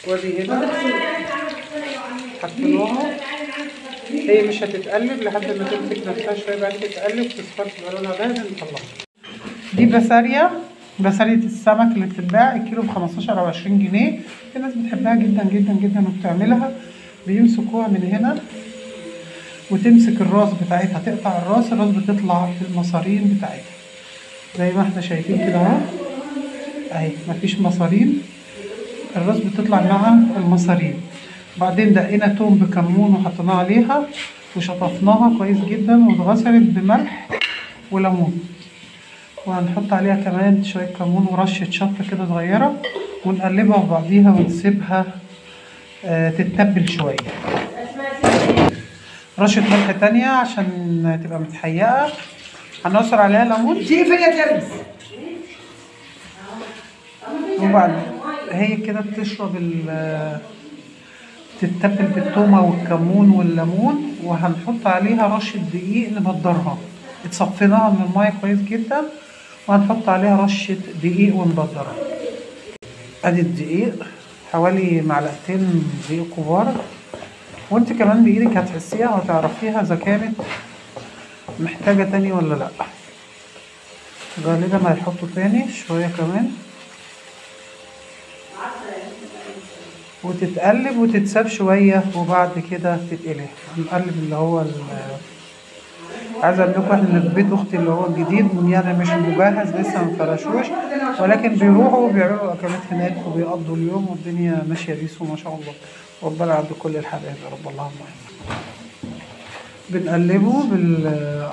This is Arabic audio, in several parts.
وادي هنا حطيناها. هي مش هتتقلب لحد ما تمسك نفسها شويه، بعد كده تتقلب تصفر تبقى لونها باهت نطلعها. دي بسارية السمك اللي بتتباع الكيلو ب15 او 20 جنيه. في ناس بتحبها جدا جدا جدا وبتعملها. بيمسكوها من هنا وتمسك الراس بتاعتها، تقطع الراس بتطلع في المصارين بتاعتها زي ما احنا شايفين كده اهو. اهي مفيش مصارين، الراس بتطلع مع المصارين. بعدين دقينا توم بكمون وحطيناه عليها وشطفناها كويس جدا واتغسلت بملح وليمون، وهنحط عليها كمان شويه كمون ورشه شطه كده صغيره ونقلبها في بعضيها ونسيبها تتبل شويه. رشه ملح تانية عشان تبقى متحيقه. هنعصر عليها ليمون. وبعد هي كده بتشرب تتبل بالثومه والكمون والليمون. وهنحط عليها رشه دقيق نبدرها، اتصفيناها من الميه كويس جدا، وهنحط عليها رشه دقيق ونبدرها. ادي الدقيق حوالي معلقتين دقيق كبار، وانت كمان بايدك هتحسيها وهتعرفيها اذا كانت محتاجه تاني ولا لا. غالبا هيحطوا تاني شويه كمان، وتتقلب وتتساب شويه وبعد كده تتقلي. هنقلب اللي هو عايزه اقول لكم احنا في بيت اختي اللي هو الجديد، يعني مش مجهز لسه مفرشوش، ولكن بيروحوا وبيعملوا اكلات هناك وبيقضوا اليوم والدنيا ماشيه بيسو ما شاء الله. ربنا عند كل الحبايب يا رب. اللهم امين. بنقلبه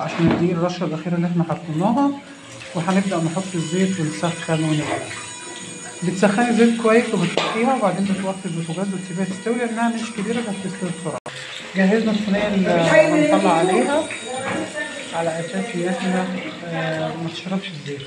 عشان الدقيق الرشه الاخيره اللي احنا حطيناها، وهنبدا نحط الزيت ونسخن ونقلب. بتسخني زيت كويس وبتحطيها، وبعدين بتوطي البوتاجاز وتسيبها تستوي لانها مش كبيره فبتستوي بسرعه. جهزنا الصينيه اللي هنطلع عليها على اساس ان احنا ما تشربش الزيت.